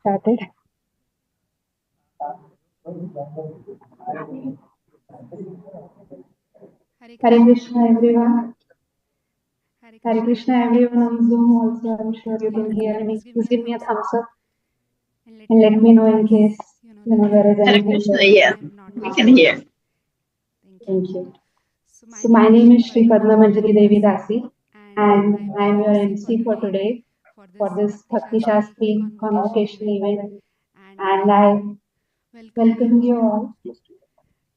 started. Hare Hare Krishna Krishna, everyone. everyone. Hare Hare Krishna Krishna, everyone on everyone Zoom. on Zoom also. I'm I'm sure sure you you can can hear hear me. me. Please give Please me a give me a thumbs up thumbs up and let and me let know me in know in case case there is there is anything Hare anything Krishna, that yeah, I'm not we audible. can hear. Thank you. thank you. So my So name my is name Shri is Shri Padma Padma Manjari Manjari Devi Devi Dasi, Dasi, and and I'm your I'm your MC for MC for today today for for this this Bhakti Bhakti Shastri Shastri convocation convocation event. event. And And I I welcome welcome you you all. all.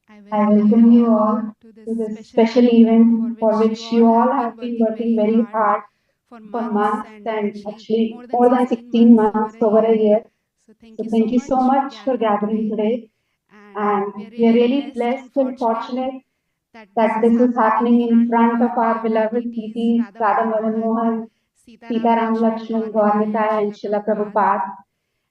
I I welcome you welcome you all all to to this this special special event for event for which you which all you all have been have been working working very very hard hard for for months months and and actually actually more than more than 16 16 months, over months, a over a year. year. So thank So you thank so you so much for much for gathering gathering today. today. And we are And we are really really blessed and blessed and fortunate fortunate that this that is this is happening in happening in front of front our of our beloved beloved PTs PTs, Radha Radha Madan Madan Mohan, Mohan, Sitaram Sitaram Lakshman, Lakshman, Gaurnitai, and Gaurnitai, and Srila Srila Prabhupada. Prabhupada.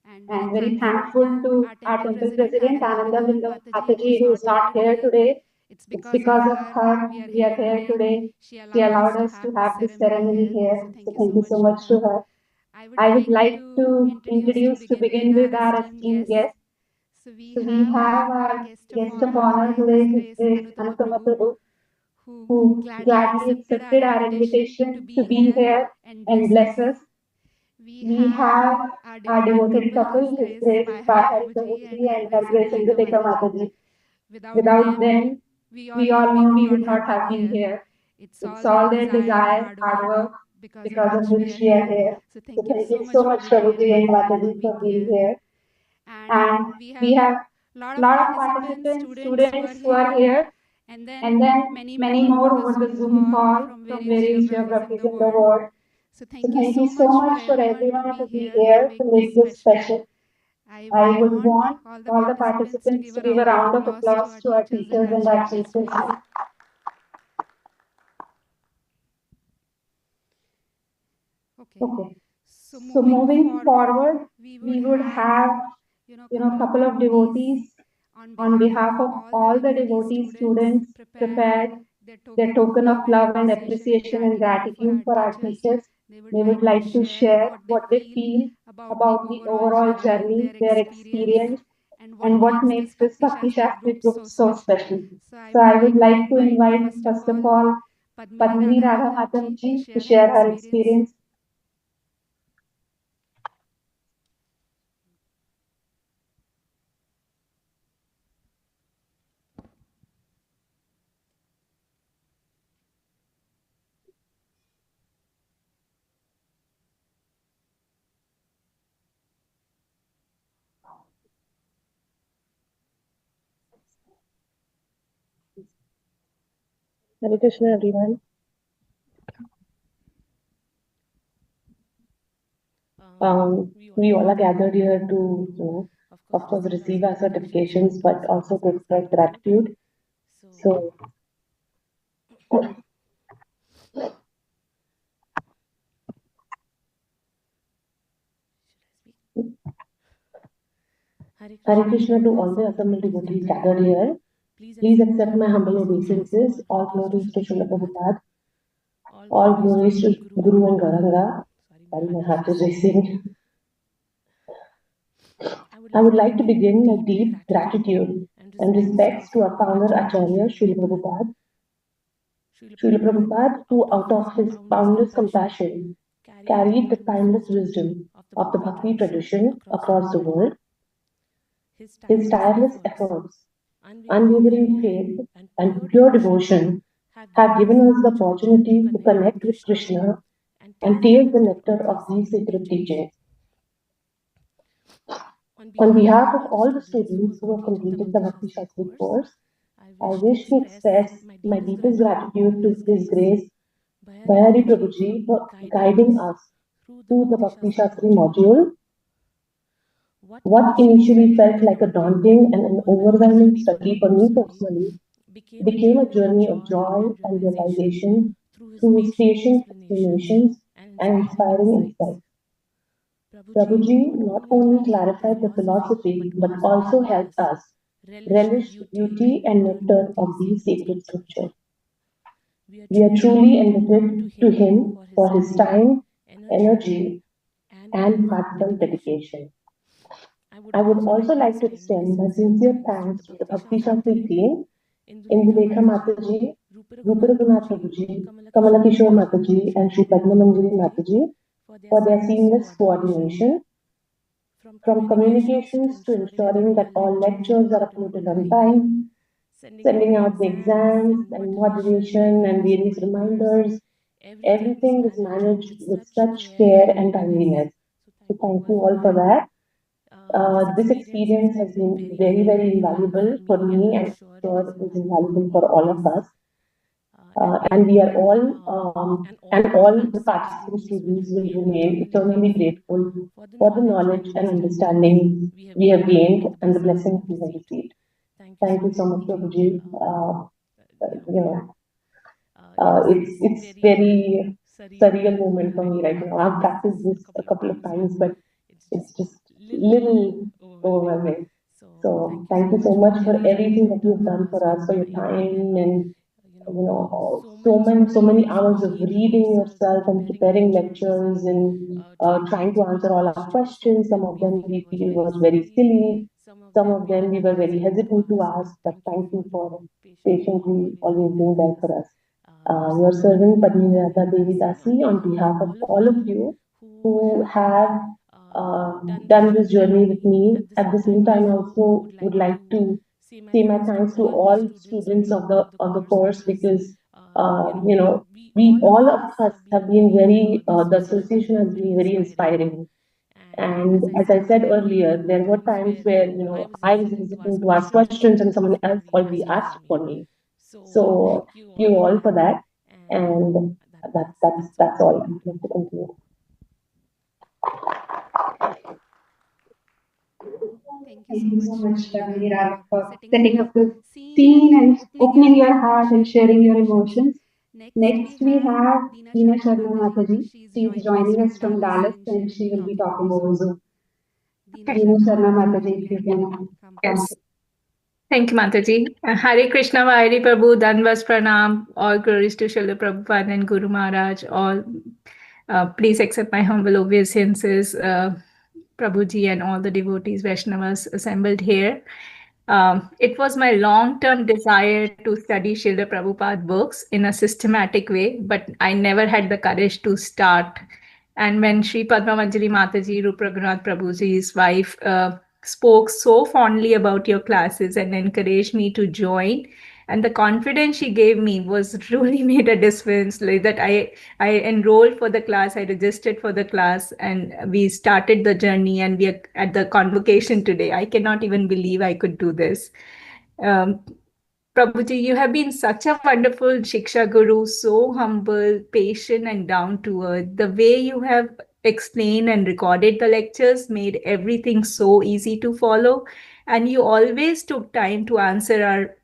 And very And very thankful thankful to to our our temple temple president president, Ananda Ananda Vrindavan Vrindavan Mataji, who is Mataji, who not is not here here today. today. It's It's because of because of her her we are we are here here today. today. She She allowed us allowed to us to have this have this ceremony ceremony here. So here. thank So you thank so you so much to much to her. her. I would I would like like to to introduce to introduce to begin with begin our with our esteemed esteemed guests. guest. So we So we have have our our guest of guest of honor honor today, His today, His Grace Grace Anutama Anutama Prabhu, Prabhu, who who gladly gladly accepted our accepted our invitation to invitation to be be here here and and bless us. bless us. We We have have our our devoted devoted couple, His couple, His Grace Grace Pai Hari Prabhuji and Prabhuji Her and Grace Her Grace Induleka Induleka Mataji. Mataji. Without Without them, them, we all we know all we know would we not would have not been have been here. here. It's It's all their all their desire, desire, hard hard work, work, because of because of which we which are we are here. here. So So thank you thank so you much, so much, Prabhuji and Prabhuji and Mataji, for Mataji, being for being here. here. And And we we have have a lot a of lot of participants, participants, students who are students who are here, here, and then and then many many more over more the over the Zoom Zoom call call from from various various geographies in geographies the in the world. world. So So thank you thank you so so much for much for everyone to everyone be to be here to here make to this make this special. special. I would I would want want all the all the participants to participants give to a give a round of round of applause to applause our to our teachers and teachers our and chief our guest, chief guest. please. Okay. Okay. So So moving moving forward, forward, we would we would have, have couple of couple of devotees devotees on on behalf of behalf of all the all the devotee devotee students students prepared prepared their their token of token of love and love and appreciation and appreciation and gratitude for gratitude our for our teachers. teachers. They would They would like to like to share share what they what they feel feel about the about the overall overall journey, journey, their their experience, experience, and what and what makes this makes this Bhakti Bhakti Shastri Shastri group group so so special. special. So I So would I would like to like to invite, invite, first of first of all, all, Padmini Padmini Radha Radha Matamji to Matamji to share her share her experience. experience. Hare Krishna, everyone. We all are gathered here to, of course, receive our certifications, but also to express gratitude. So, Hare Krishna to all the assembled devotees gathered here. Please accept my humble obeisances. All glories to Srila Prabhupada. All glories to Guru and Gauranga. Sorry, my heart is racing. I would like to begin my deep gratitude and respects to our founder Acharya Srila Prabhupada. Srila Prabhupada, who out of his boundless compassion carried the timeless wisdom of the Bhakti tradition across the world. His tireless efforts, unwavering faith, and pure devotion have given us the opportunity to connect with Krishna and taste the nectar of these sacred teachings. On behalf of all the students who have completed the Bhakti Shastri course, I wish to express my deepest gratitude to His Grace Bhayari Prabhuji for guiding us through the Bhakti Shastri module. What initially felt like a daunting and an overwhelming study for me personally became a journey of joy and realization through his patient explanations and inspiring insights. Prabhuji not only clarified the philosophy but also helped us relish the beauty and nectar of these sacred scriptures. We are truly indebted to him for his time, energy, and heartfelt dedication. I would also like to extend my sincere thanks to the Bhakti Shastri team, Indulekha Mataji, Ruparagunath Prabhuji, Kamala Kishore Mataji, and Sri Padma Manjari Mataji for their seamless coordination, from communications to ensuring that all lectures are uploaded on time, sending out the exams and moderation and various reminders. Everything is managed with such care and timeliness. So thank you all for that. This experience has been very, very invaluable for me and sure is invaluable for all of us. And we are all, and all the participating students will remain eternally grateful for the knowledge and understanding we have gained and the blessings we have received. Thank you so much, Prabhuji. You know, it's very surreal moment for me right now. I've practiced this a couple of times, but it's just little overwhelming. So thank you so much for everything that you've done for us, for your time and so many hours of reading yourself and preparing lectures and trying to answer all our questions. Some of them we feel was very silly. Some of them we were very hesitant to ask, but thank you for patiently always being there for us. Your servant Padminata Devi Dasi, on behalf of all of you who have done this journey with me. At the same time, I also would like to say my thanks to all students of the course because we all of us have been very the association has been very inspiring. And as I said earlier, there were times where I was hesitant to ask questions and someone else already asked for me. So thank you all for that, and that's all I'm going to conclude. Thank you Thank so you so much, much, Meera, Meera, for for setting up setting the up the scene scene and and opening your opening your heart and heart and sharing sharing your your emotions. emotions. Next, we Next, we have have Deena Deena Sharma Sharma Mataji. Mataji. She's She is joining us joining from us from Dallas Dallas and she and will be she will be talking talking over over Zoom. Zoom. Deena Deena Sharma Sharma Mataji, if Mataji, you if you can can come come. forward. Thank you, Mataji. Hare Krishna, Hare Prabhu, Danvas Pranam, all glories to Srila Prabhupada and Guru Maharaj. All, please accept my humble obeisances, Prabhuji and all the devotees, Vaishnavas assembled here. It was my long-term desire to study Srila Prabhupada books in a systematic way, but I never had the courage to start. And when Sri Padma Manjari Mataji, Rupa Prabhuji's wife, spoke so fondly about your classes and encouraged me to join, and the confidence she gave me was truly made a difference. Like that, I enrolled for the class, I registered for the class, and we started the journey, and we are at the convocation today. I cannot even believe I could do this. Um, Prabhuji, you have been such a wonderful Shiksha Guru, so humble, patient, and down to earth. The way you have explained and recorded the lectures made everything so easy to follow. And you always took time to answer our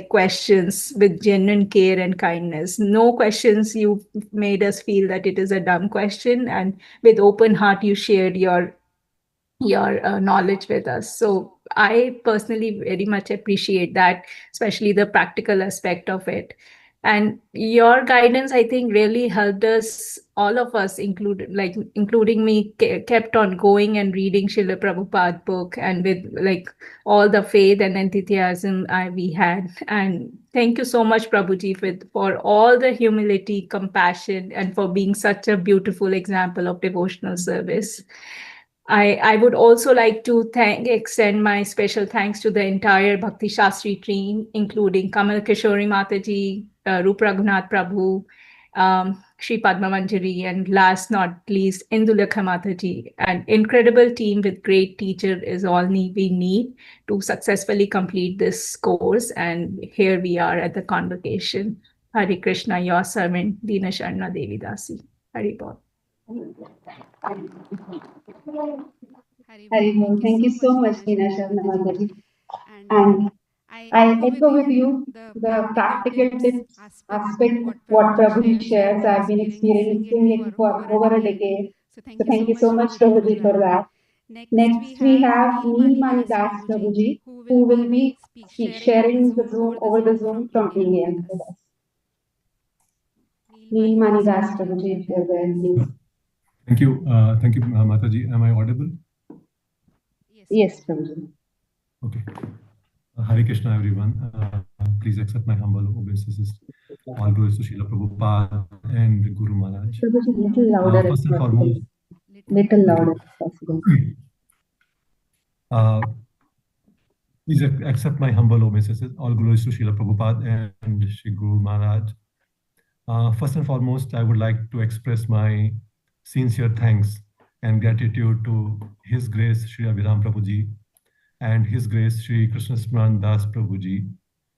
questions with genuine care and kindness. No questions you made us feel that it is a dumb question, and with open heart you shared your knowledge with us. So I personally very much appreciate that, especially the practical aspect of it. And your guidance, I think, really helped us, all of us, including me, kept on going and reading Srila Prabhupada book, and with all the faith and enthusiasm we had. And thank you so much, Prabhuji, for all the humility, compassion, and for being such a beautiful example of devotional service. I would also like to extend my special thanks to the entire Bhakti Shastri team, including Kamal Kishori Mataji, Rup Raghunath Prabhu, Sri Padma Manjari, and last not least, Indulekha Mataji. An incredible team with great teacher is all we need to successfully complete this course. And here we are at the convocation. Hare Krishna, your servant, Deena Sharma Devi Dasi. Hare Bol. Haribol. Haribol. Thank you Thank you so so much, much, Deena Deena Sharma Sharma Mataji. Mataji. And And I I echo with echo with you you the the practical practical tips tips aspect, aspect, what what Prabhuji Prabhuji shares. I've shares. been I've been experiencing it experiencing it for for over a over a decade. decade. So thank So you so thank you much, so much, Prabhuji, for Prabhuji, for that. that. Next, we Next, we have have Neelmani Neelmani Das Das Prabhuji, Prabhuji, who will who be will be sharing the sharing the Zoom Zoom over the over the Zoom from Zoom from India India with with us. us. Neelmani Neelmani Das Das Prabhuji, if Prabhuji, you're if there, you're there, please. please. Thank you, Mataji. Am I audible? Yes, Prabhuji. Okay. Hare Krishna, everyone. Please accept my humble obeisances. All glories to Srila Prabhupada and Guru Maharaj. Prabhuji, little louder if First and possible. foremost, Little louder if possible. Please accept my humble obeisances. All glories to Srila Prabhupada and Shri Guru Maharaj. First and foremost, I would like to express my sincere thanks and gratitude to His Grace Shri Abhiram Prabhuji and His Grace Shri Krishna Smaran Das Prabhuji,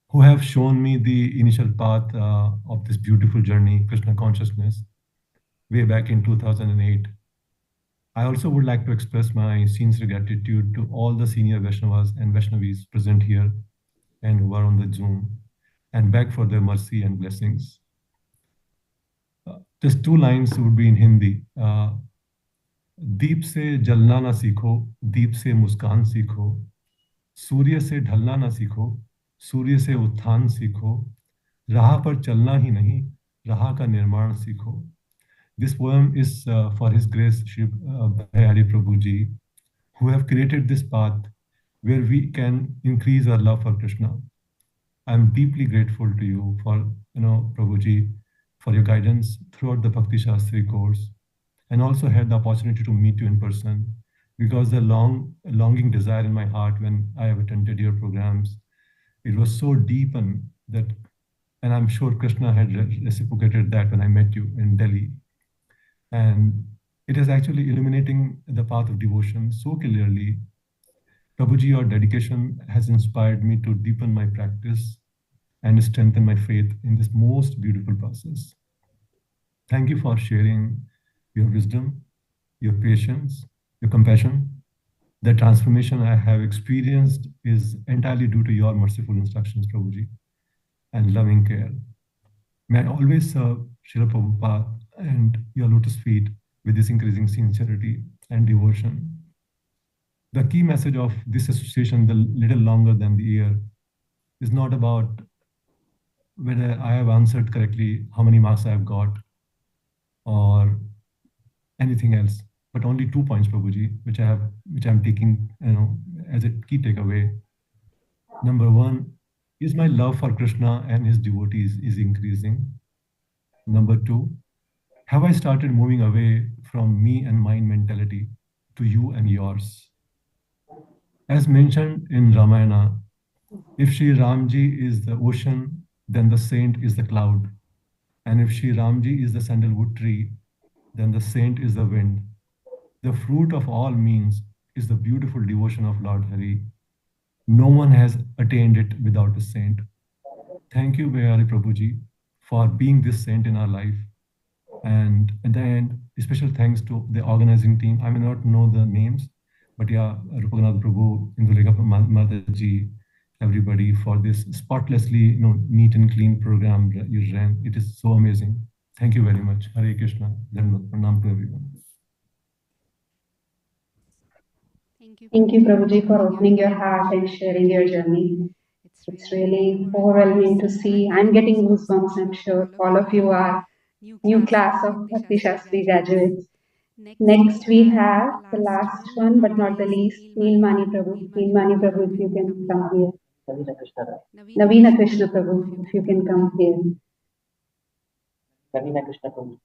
who have shown me the initial path of this beautiful journey, Krishna consciousness, way back in 2008. I also would like to express my sincere gratitude to all the senior Vaishnavas and Vaishnavis present here and who are on the Zoom, and beg for their mercy and blessings. Just two lines would be in Hindi. दीप से जलना ना सीखो, दीप से मुस्कान सीखो, सूर्य से ढलना ना सीखो, सूर्य से उत्थान सीखो, राह पर चलना ही नहीं, राह का निर्माण सीखो. This poem is for His Grace Shri Bhayari Prabhuji, who have created this path where we can increase our love for Krishna. I'm deeply grateful to you for, Prabhuji, for your guidance throughout the Bhakti Shastri course, and also had the opportunity to meet you in person, because the longing desire in my heart when I have attended your programs, it was so deep and I'm sure Krishna had reciprocated that when I met you in Delhi. And it is actually illuminating the path of devotion so clearly. Prabhuji, your dedication has inspired me to deepen my practice and strengthen my faith in this most beautiful process. Thank you for sharing your wisdom, your patience, your compassion. The transformation I have experienced is entirely due to your merciful instructions, Prabhuji, and loving care. May I always serve Srila Prabhupada and your lotus feet with this increasing sincerity and devotion. The key message of this association, the little longer than the year, is not about whether I have answered correctly, how many marks I have got, or anything else, but only 2 points, Prabhuji, which I'm taking, as a key takeaway. Number one, is my love for Krishna and his devotees is increasing. Number two, have I started moving away from me and mine mentality to you and yours? As mentioned in Ramayana, if Shri Ramji is the ocean, then the saint is the cloud. And if Shri Ramji is the sandalwood tree, then the saint is the wind. The fruit of all means is the beautiful devotion of Lord Hari. No one has attained it without a saint. Thank you, Bhayari Prabhuji, for being this saint in our life. And at the end, special thanks to the organizing team. I may not know the names, but yeah, Rupaganath Prabhu, Indulekha Mataji, everybody, for this spotlessly, neat and clean program you ran. It is so amazing. Thank you very much. Hare Krishna. Pranam to everyone. Thank you, Prabhuji, for opening your heart and sharing your journey. It's really overwhelming to see. I'm getting goosebumps, I'm sure all of you are. New class of Bhakti Shastri graduates. Next, we have the last one, but not the least, Neelmani Prabhu. Neelmani Prabhu, if you can come here. Navina Krishna Prabhu, if you can come here. Navina Krishna Prabhu.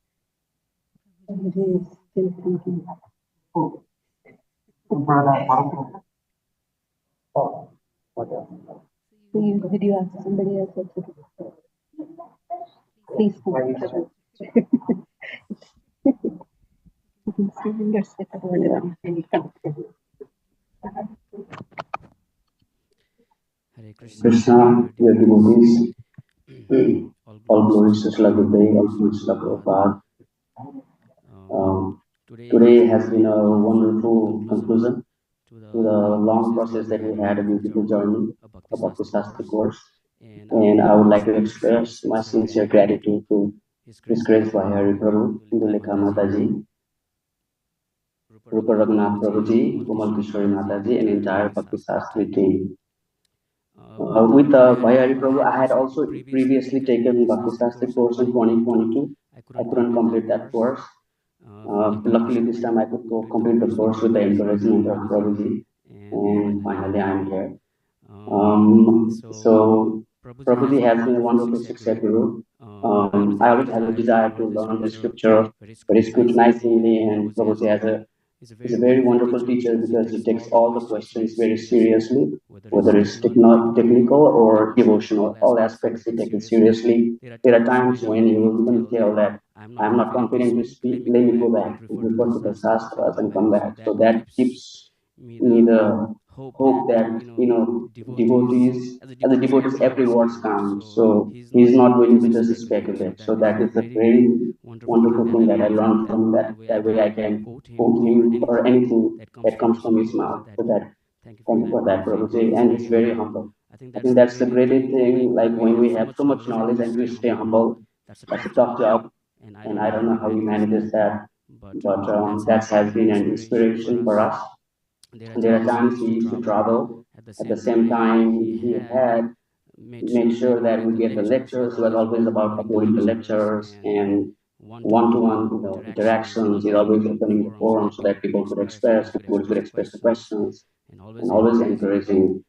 Prabhuji is still thinking. Oh, Did you ask somebody else also? Please come. You can stand or sit or whatever. Krishna, your devotees, all glories to Srila Gurudev, all glories to Srila Prabhupada. Today has been a wonderful conclusion to the long process that we had, a beautiful journey of Bhakti Shastri course. And I would like to express my sincere gratitude to His Grace Bhayari Prabhu, Indulekha Mataji, Rupa Raghunath Prabhuji, Komal Kishori Mataji, and entire Bhakti Shastri team. With Bhayari Prabhu, I had also previously taken Bhakti Shastri course in 2022. I couldn't complete that course. Luckily, this time I could complete the course with the encouragement of Prabhuji. and finally I'm here. So Prabhuji has been a wonderful success guru. I always had a desire to learn the scripture very scrutinizingly, and Prabhuji is a very wonderful teacher because he takes all the questions very seriously, whether it's technical or devotional. All aspects he takes it seriously. There are times when he will even tell that I'm not confident to speak. Let me go back, refer to the shastras, and come back. So that gives me the hope that devotees, as a devotees, every word counts. So he's not willing to just speculate. So that is a very wonderful thing that I learned from that. That way I can quote him or anything that comes from his mouth. So that thank you for that, Prabhuji. And he's very humble. I think that's the greatest thing. Like when we have so much knowledge and we stay humble, that's a tough job. And I don't know how he manages that, but that has been an inspiration for us. There are times he used to travel. At the same time, he had made sure that we get the lectures. He was always about uploading the lectures and one-to-one, interactions. He's always opening the forum so that people could express, people could express the questions, and always encouraging.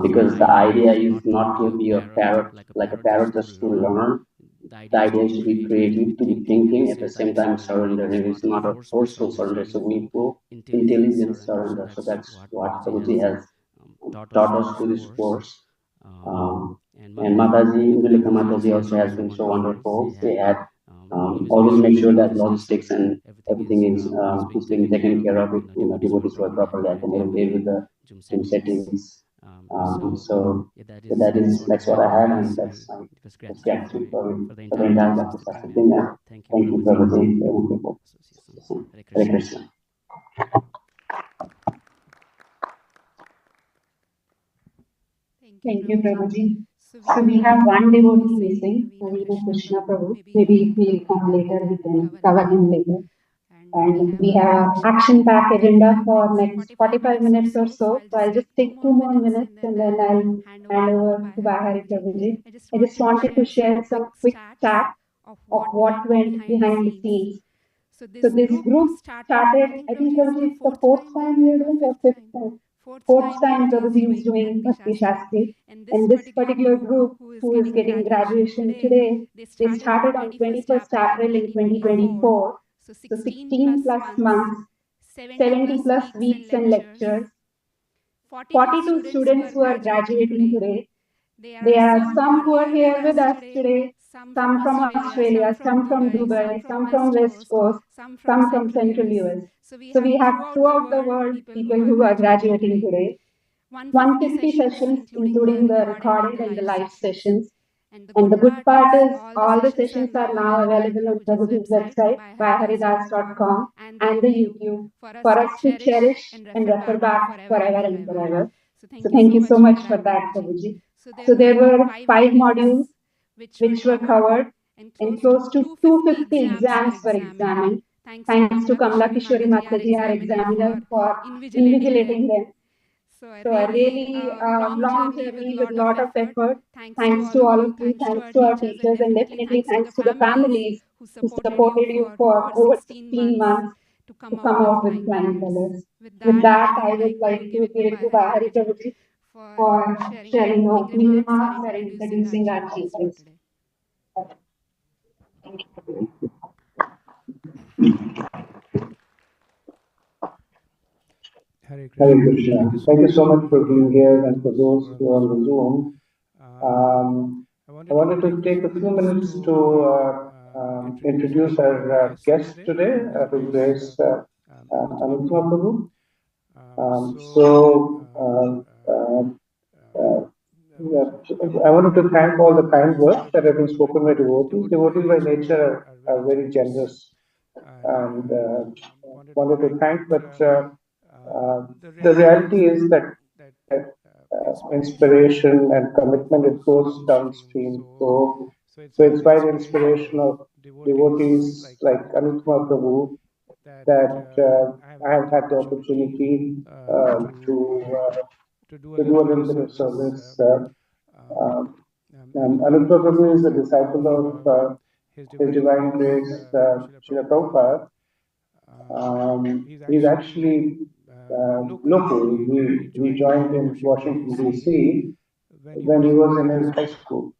Because the idea is not to be a parrot, like a parrot just to learn. The idea is to be creative, to be thinking, at the same time surrendering. It's not a forceful surrender, it's a willful, intelligent surrender. So that's what Prabhuji has taught us through this course. And Mataji, Indulekha Mataji also has been so wonderful. They had always make sure that logistics and everything is being taken care of. If devotees were properly accommodated with the Zoom settings. So that's what I had, and that's gratitude for the entire Bhakti Shastra thing. And thank you, Prabhuji, everyone people. Hare Krishna. Thank you, Prabhuji. So we have one devotee missing, Navina Krishna Prabhu. Maybe if he'll come later, we can cover him later. And we have action-packed agenda for next 45 minutes or so. So I'll just take 2 more minutes and then I'll hand over to Bahari Prabhuji. I just wanted to share some quick chat of what went behind the scenes. So this group started, I think Prabhuji, it's the fourth time we are doing or fifth time? Fourth time Prabhuji is doing Bhakti Shastri. And this particular group who is getting graduation today, they started on 21st April in 2024. So 16 plus months, 70 plus weeks and lectures, 42 students who are graduating today. There are some who are here with us today, some from Australia, some from Dubai, some from West Coast, some from Central US. So we have throughout the world people who are graduating today. 150 sessions, including the recorded and the live sessions. And the good part is all the sessions are now available on Prabhuji's website, haridas.com, and the YouTube for us to cherish and refer back forever and forever. So thank you so much for that, Prabhuji. So there were 5 modules which were covered, and close to 250 exams were examined. Thanks to Kamla Kishori Mataji, our examiner, for invigilating them. So a really long journey with a lot of effort. Thanks to all of you, thanks to our teachers, and definitely thanks to the families who supported you for over 16 months to come out with flying colors. With that, I would like to give it to Bahari Prabhuji for sharing the opening remarks and introducing our teachers. Hare Hare Krishna. Krishna. Thank you so much for being here, and for those who are on the Zoom. I wanted to take a few minutes to introduce our guest today, His Grace Anutma Prabhu. I wanted to thank all the kind words that have been spoken by devotees. Devotees by nature are very generous, and wanted to thank, but the reality is that inspiration and commitment, it goes downstream. So it's by the inspiration of devotees like Anutma Prabhu that I have had the opportunity to do a little bit of service. And Anutma Prabhu is a disciple of His Divine Grace Srila Prabhupada. He's actually locally. He joined in Washington, D.C. when he was in his high school.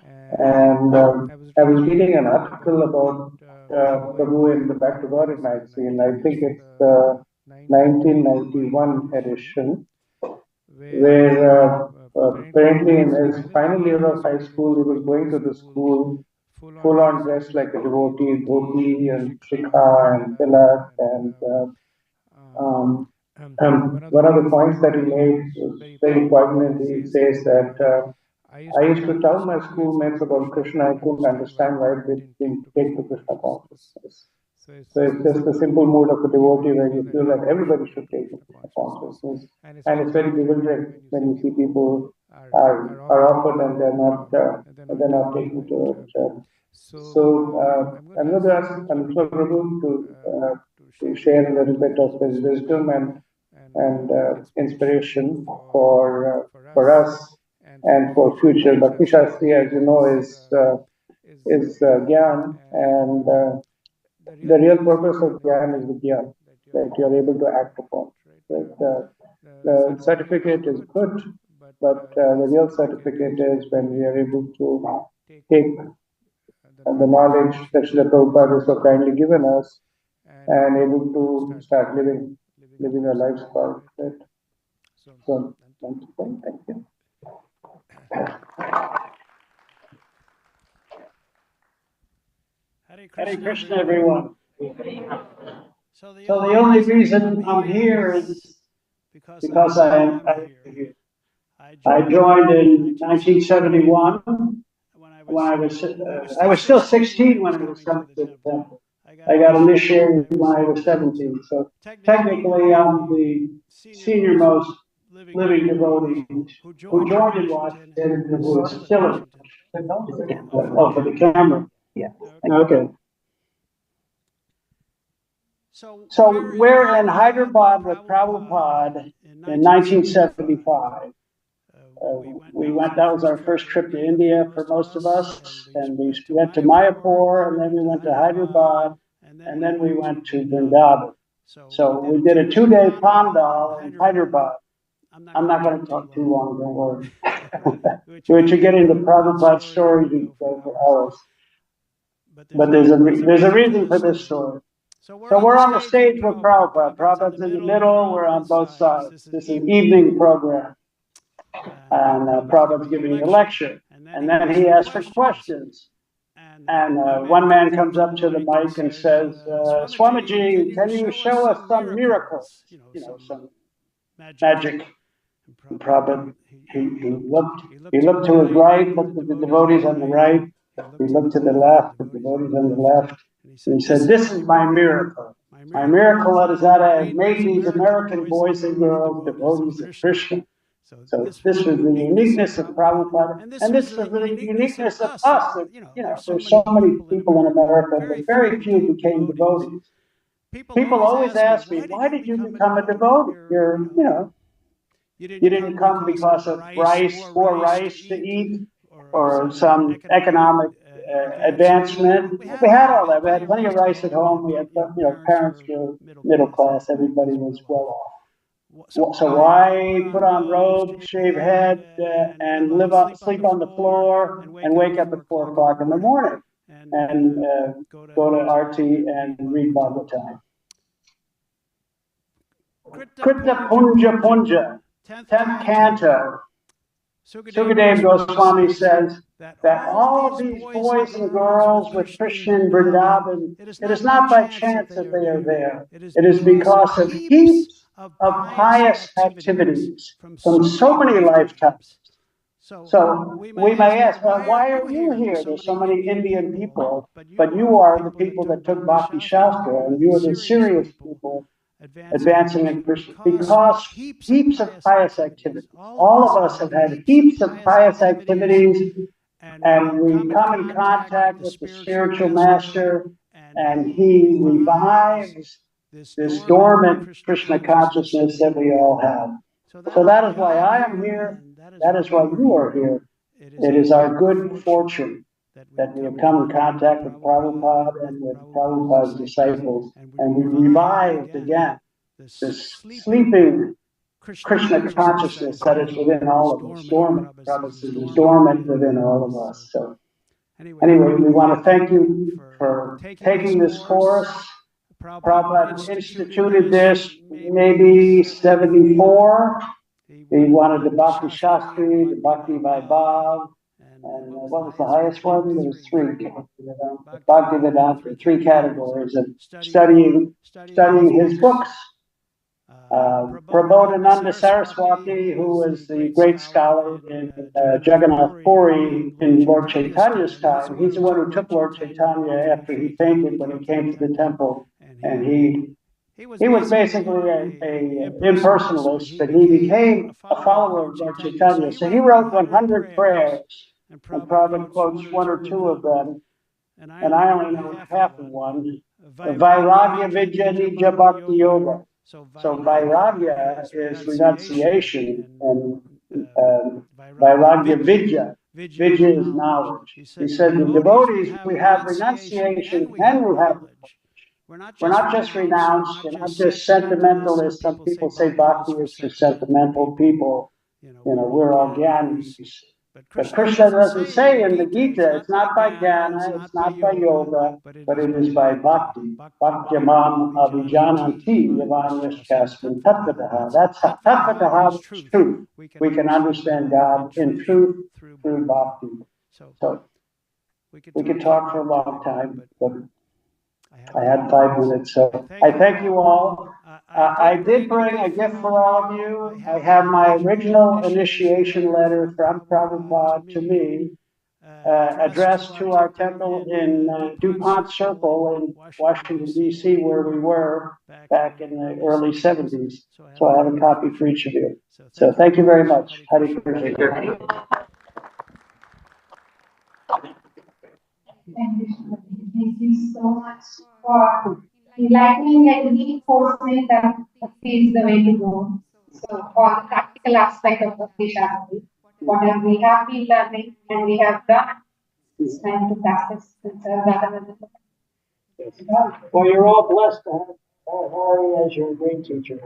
And I was reading an article about Prabhu in the Back to God magazine. I think it's the 1991 edition, where apparently in his final year of high school, he was going to the school full on dressed like a devotee, dhoti and shikha and tilak. And one of the points that he made was very poignant. He says that I used to tell my schoolmates about Krishna. I couldn't understand why they didn't take to Krishna consciousness. So it's just the simple mood of a devotee where you feel that everybody should take to Krishna consciousness. And it's very bewildering when you see people are offered and they're not taken to it. So I'm going to ask Anusha Prabhu to share a little bit of his wisdom and inspiration for us and for future. Bhakti Shastri, as you know, is Gyan, and the real purpose of Gyan is the Gyan that you are able to act upon. Right? The certificate is good, but the real certificate is when we are able to take the knowledge that Srila Prabhupada has so kindly given us and able to start living our lives part. Right? So, thank you. Hare Krishna, everyone. So the only reason I'm here is because I'm here. I joined in 1971 when I was still 16 when I was sent to the temple. I got initiated when I was 17. So technically, I'm the senior most living devotee who joined in Washington and who is still in Washington. Oh, for the camera. Yeah. Okay. So we're in Hyderabad with Prabhupada in 1975. We went, that was our first trip to India for most of us, and we went to Mayapur, and then we went to Hyderabad, and then we went to Vrindavan. So we did a 2-day Pandal in Hyderabad. I'm not going to talk too long, don't worry. Which you get into Prabhupada's story to go for hours. But there's a reason for this story. So we're on the stage with Prabhupada. Prabhupada's in the middle, we're on both sides. This is an evening program. And Prabhupada's giving a lecture. And then he asks for questions. And one man comes up to the mic and says, Swamiji, can you show us some miracles? Some magic. And Prabhupada, he looked to his right, looked at the devotees on the right. He looked to the left, the devotees on the left. And he said, this is my miracle. My miracle is that I have made these American boys and girls devotees of Krishna. So this was the uniqueness of Prabhupada, and this was the uniqueness of us. There's so many people in America, but very few became devotees. People always ask me, why did you become a devotee? You didn't come because of more rice to eat, or some economic advancement. We had all that. We had plenty of rice at home. We had, parents were middle class. Everybody was well off. So why put on robes, shave head, and sleep on the floor, and wake up at 4 o'clock in the morning, and go to Arti and read Bhagavatam? Krita Punja Punja, 10th canto. Sukadeva Goswami says that all of these boys and girls with Krishna in Vrindavan, it is not by chance that they are there. It is because of heaps of pious activities from so many lifetimes. So we may ask, well, why are you here? There's so many Indian people, but you are the people that took Bhakti Shastra, and you are the serious people advancing in Krishna, because heaps of pious activities. All of us have had heaps of pious activities, and we come in contact with the spiritual master, and he revives this dormant Krishna consciousness that we all have. So that is why I am here. That is why you are here. It is our good fortune that we have come in contact with Prabhupada and with Prabhupada's disciples, and we revived again. this sleeping Krishna consciousness that is within all of us, dormant. Prabhupada says is dormant within all of us. So anyway, we want to thank you for taking this course. Prabhupada instituted this maybe 74. He wanted the Bhakti Shastri, the Bhakti Vaibhav, and what was the highest one? There was three. Bhakti Vedanta, three categories of studying his books. Prabodhananda Saraswati, who was the great scholar in Jagannath Puri in Lord Chaitanya's time, he's the one who took Lord Chaitanya after he fainted when he came to the temple, and he was basically an impersonalist, but he became a follower of Lord Chaitanya. So he wrote 100 prayers, and Prabhupada quotes one or two of them, and I only know half of one. Vairagya Vidya Nija Bhakti Yoga. So vairagya is renunciation, and vairagya vidya. Vidya is knowledge. He said the devotees, we have renunciation and we have knowledge. We're not just renounced, we're not just sentimentalists. Some people say bhakti is for sentimental people. We're all gyanis. But Krishna doesn't say in the Gita, it's not by jnana, it's not by yoga, but it is by bhakti. Bhaktyamam avijananti yavanyashkasmin tatvataha. That's how, tatvataha is truth. We can understand God in truth through bhakti. So we could talk for a long time, but I had 5 minutes, so I thank you all. I did bring a gift for all of you. I have my original initiation letter from Prabhupada to me, addressed to our temple in DuPont Circle in Washington, D.C., where we were back in the early 70s. So I have a copy for each of you. So thank you very much. Hare Krishna. Thank you so much for enlightening and reinforcing that Bhakti is the way to go. So, all the practical aspect of Bhakti Shastri, whatever we have been learning and we have done, it's time to practice and serve that. Well, you're all blessed to have Hari as your great teacher.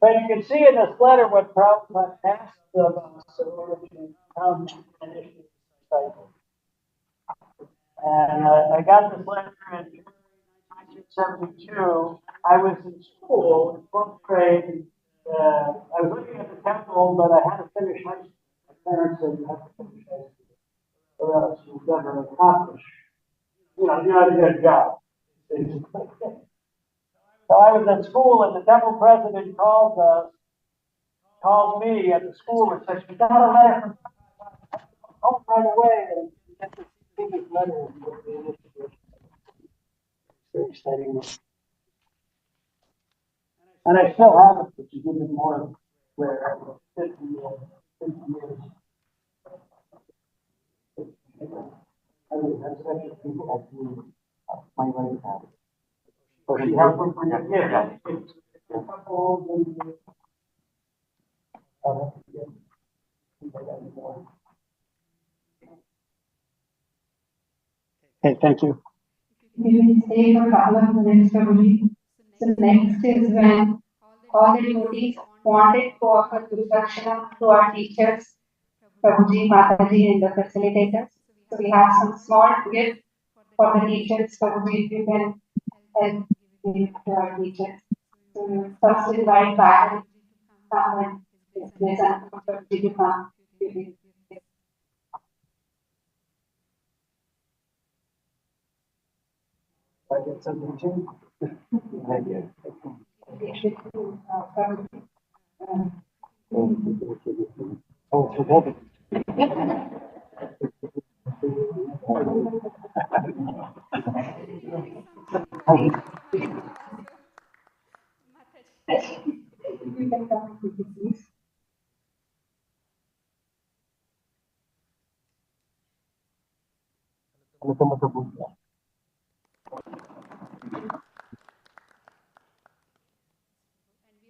But you can see in this letter what Prabhupada asked of us in order to come and issue the disciple. And I got this letter in 1972. I was in school in 12th grade. I was living at the temple, but I had to finish high school. My parents said you have to finish high school, or else you'll never accomplish. You're not a good job. So I was at school, and the temple president called me at the school and said, "You got a letter from home right away." And get this biggest letter. Very exciting. And I still have it, which is even more rare. 50 years. I mean, that's actually people like you. My wife had it. So she has one for you. Yeah. It's a couple Okay, thank you. We will stay for a couple of minutes probably. So next is when all the devotees wanted to offer Guru Dakshina to our teachers, Prabhuji, Mataji, and the facilitators. So we have some small gift for the teachers, Prabhuji, if you can help give to our teachers. So we will first invite back and there's a Prabhuji to come. I get something too. Thank you. Oh, it's for You can come with this, please.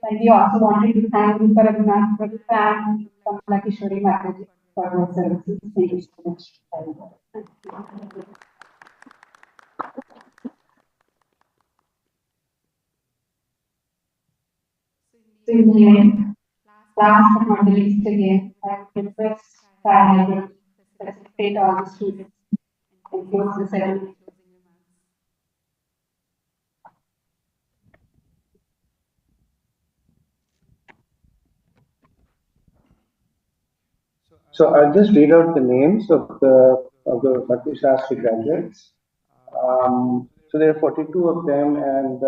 And we also wanted to thank Guru Paragnath Prabhu and Kamala Kishori Mataji for my services. Thank you so much. So in the end, last but not the least again, I would request Farah to facilitate all the students and close the ceremony. So I'll just read out the names of the Bhakti Shastri graduates. So there are 42 of them, and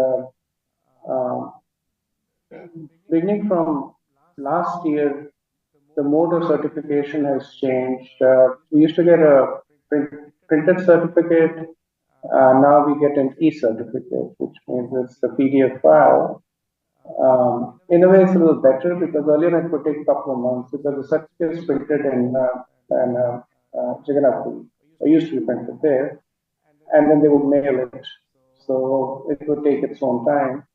beginning from last year, the mode of certification has changed. We used to get a printed certificate. Now we get an e-certificate, which means it's the PDF file. In a way, it's a little better because earlier it would take a couple of months because the certificate is printed in Jagannath. It used to be printed there, and then they would mail it. So it would take its own time.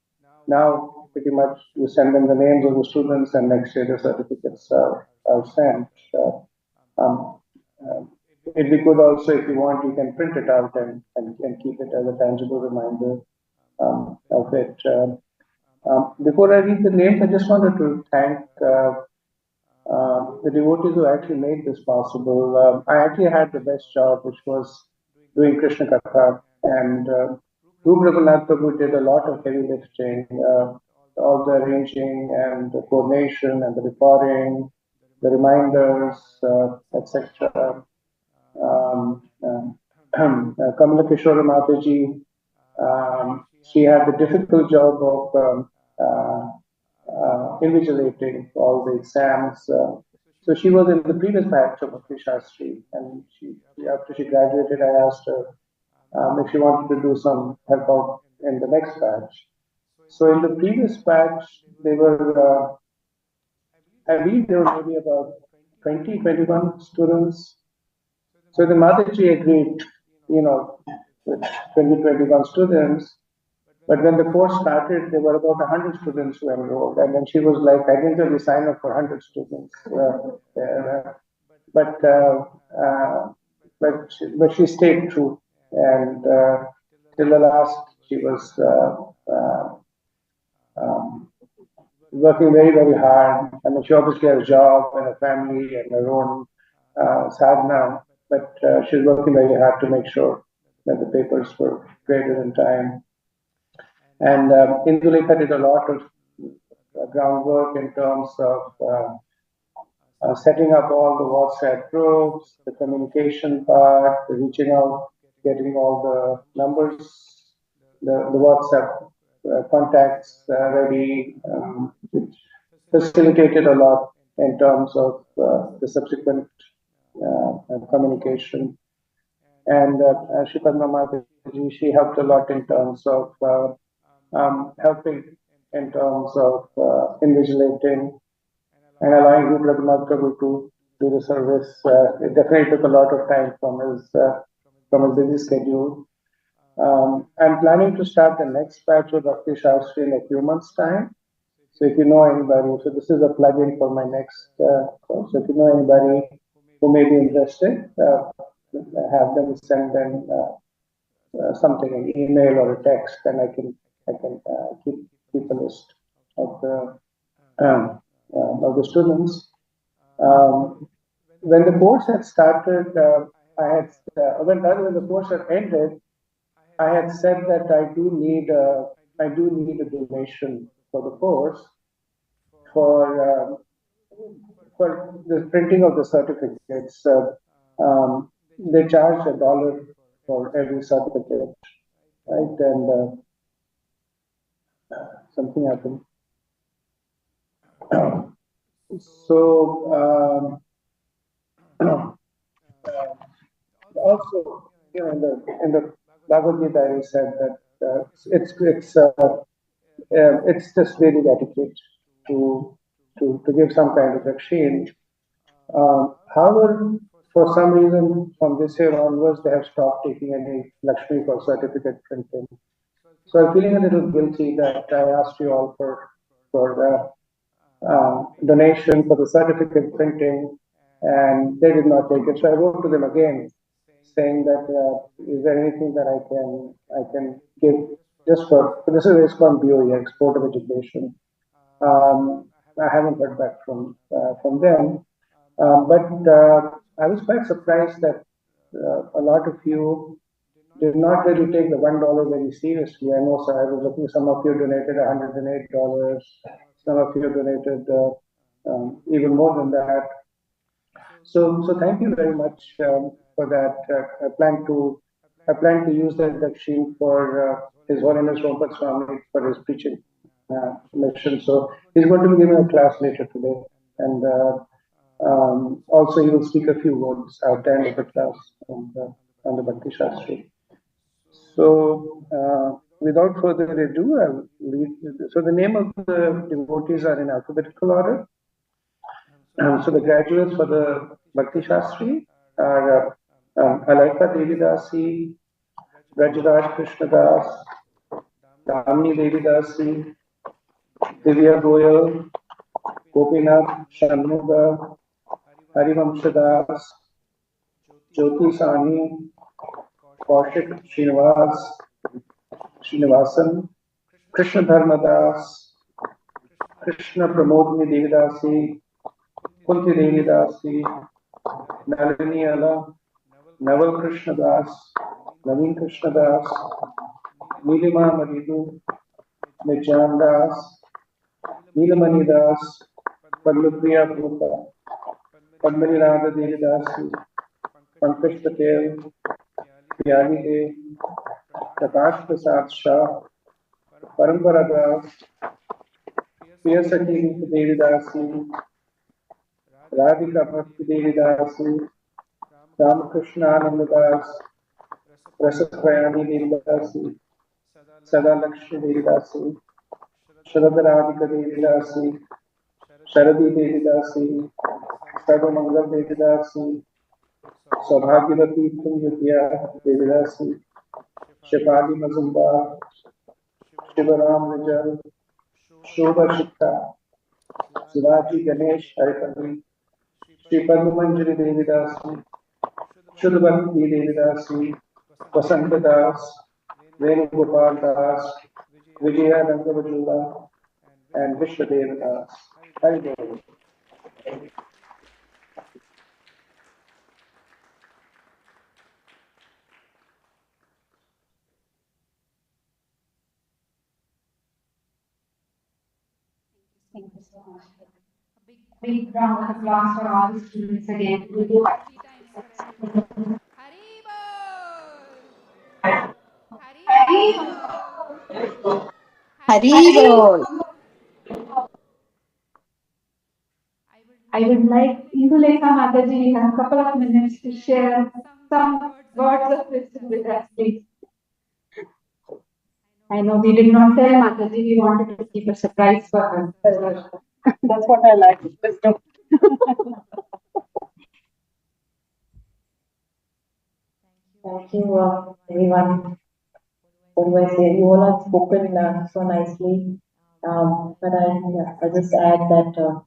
Now, pretty much, you send them the names of the students, and next year the certificates are sent. It'd be good also if you want, you can print it out and keep it as a tangible reminder of it. Before I read the names, I just wanted to thank the devotees who actually made this possible. I actually had the best job, which was doing Krishna Katha, and Rup Raghunath Prabhu did a lot of heavy lifting, all the arranging and the coordination and the recording, the reminders, etc. Kamala Kishore Mataji, she had the difficult job of invigilating all the exams. So she was in the previous batch of Bhakti Shastri, and after she graduated, I asked her if she wanted to do some help out in the next batch. So in the previous batch, they were, I believe there were maybe about 20, 21 students. So the Mataji agreed, with 20, 21 students. But when the course started, there were about 100 students who enrolled. And then she was like, I didn't really sign up for 100 students. But she stayed true. And till the last, she was working very, very hard. I mean, she obviously has a job and a family and her own sadhana, but she's working very hard to make sure that the papers were graded in time. And Indulekha did a lot of groundwork in terms of setting up all the WhatsApp groups, the communication part, the reaching out, getting all the numbers, the WhatsApp contacts ready, which facilitated a lot in terms of the subsequent communication. And Shipadma Mataji, she helped a lot in terms of helping in terms of invigilating and allowing Rup Raghunath Prabhu to do the service. It definitely took a lot of time from his busy schedule. I'm planning to start the next batch of Bhakti Shastri in a few months' time. So if you know anybody, so this is a plug-in for my next course. So if you know anybody who may be interested, have them send in something, an email or a text, and I can keep a list of the students. When the course had started, when the course had ended, I had said that I do need a donation for the course for the printing of the certificates. They charge $1 for every certificate, right? And something happened. So also, in the Bhagavad Gita, he said that it's just really etiquette to give some kind of exchange. However, for some reason, from this year onwards, they have stopped taking any Lakshmi for certificate printing. So I'm feeling a little guilty that I asked you all for the donation for the certificate printing, and they did not take it. So I wrote to them again, saying that is there anything that I can give just for this is ISKCON BOE, Export of Education. I haven't heard back from them, but I was quite surprised that a lot of you did not really take the $1 very seriously. I know, so I was looking. Some of you donated $108. Some of you donated even more than that. So thank you very much for that. I plan to use that Dakshin for His Holiness Rompat Swami for his preaching mission. So he's going to be giving a class later today, and also he will speak a few words at the end of the class on the Bhakti Shastri. So without further ado, I'll lead. So the name of the devotees are in alphabetical order. So the graduates for the Bhakti Shastri are Alaika Devidasi, Brajraj Krishnadas, Damni Devidasi, Divya Goyal, Gopinath Shanmuga, Harivamshadas, Jyoti Sani, Kaushik Srinivasan, Krishna Dharmadas, Krishna Pramodni Devidasi, Kunti Devidasi, Nalini Ala, Naval Krishna Das, Naveen Krishna Das, Nilima Maridu, Nijan Das, Nilamani Das, Padmapriya Bhuta, Padmani Radha Devidasi, Pankaj Patel, Pyali Dev, Prakash Prasad Shah, Parampara Das, Priyasati Devidasi, Radhika Bhakti Devidasi, Ramakrishna Anandadas, Rasapayani Devidasi, Sada Lakshmi Devidasi, Sharadarabhika Devidasi, Sharadi Devidasi, Sarvamangal Devidasi, Saubhagyavati Punyatya Devidasi, Shepali Mazumdar, Shivaram Vijay, Shobha Shikta, Shivaji Ganesh Haripati, Shri Padmamanjari Devidasi, Shudbhakti Devidasi, Vasanta Das, Venugopal Das, Vijaya Rangavajula, and Vishwadeva Das. Haribol. Thank you so much. Big round of applause for all the students again. We do. Haribol. I would like Indulekha Mataji in a couple of minutes to share some words of wisdom with us, please. I know we did not tell Mataji, we wanted to keep a surprise for her. That's what I like, wisdom. Thank you, everyone. What do I say? You all have spoken so nicely. But I just add that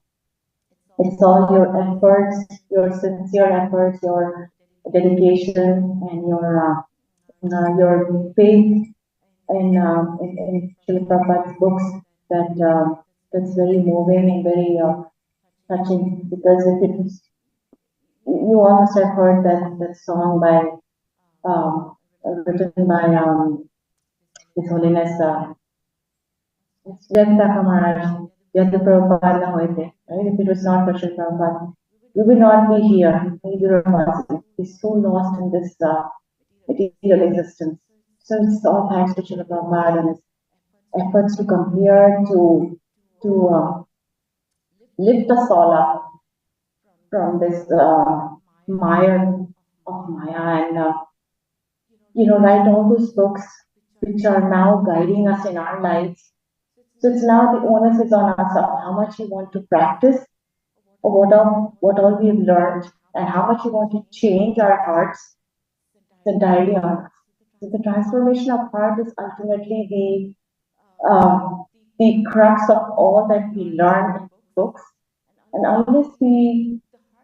it's all your efforts, your sincere efforts, your dedication, and your faith in Srila Prabhupada's books that's very moving and very touching. Because if it was, you all must have heard that song by written by His Holiness Jagannatha Maharaj, Yadu Prabhupada na hoite. Right? If it was not for Srila Prabhupada, we would not be here. He's so lost in this material existence. So it's all thanks to Srila Prabhupada and his efforts to come here to lift us all up from this mire of Maya and write all those books which are now guiding us in our lives. So it's now the onus is on us of how much you want to practice or what all we've learned and how much you want to change our hearts. It's entirely on us. So the transformation of heart is ultimately the crux of all that we learn in books. And unless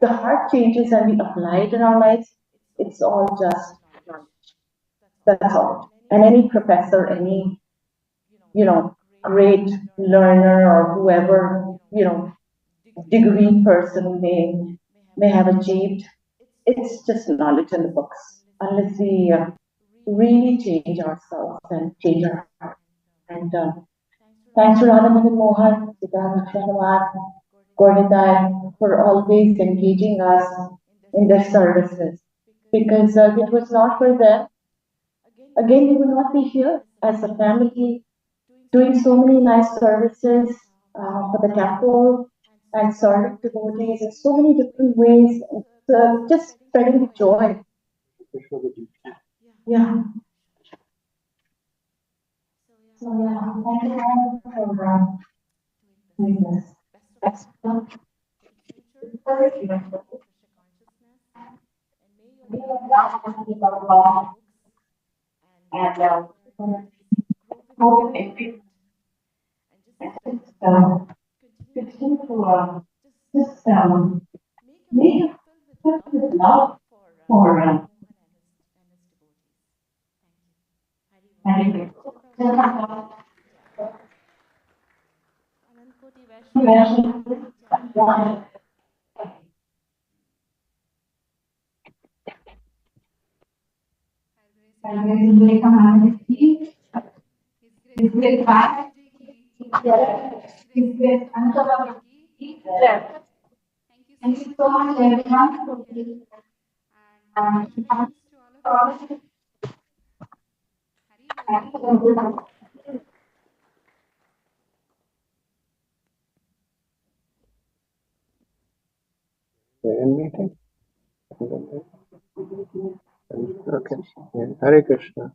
the heart changes and we apply it in our lives, it's all just knowledge. That's all. And any professor, any, great learner or whoever, degree person may have achieved, it's just knowledge in the books unless we really change ourselves and change our heart. And thanks to Radha Madan Mohan, Siddharth Shanawat, Gornitai for always engaging us in their services. Because if it was not for them, again, we would not be here as a family doing so many nice services for the temple and serving devotees in so many different ways. Just spreading the joy. Yeah. So yeah, thank you all for doing this. Best of luck for your and hope and just continue to just make it filled with love for Hari Thank you so much, everyone, for being The end meeting? Okay. Yeah. Hare Krishna.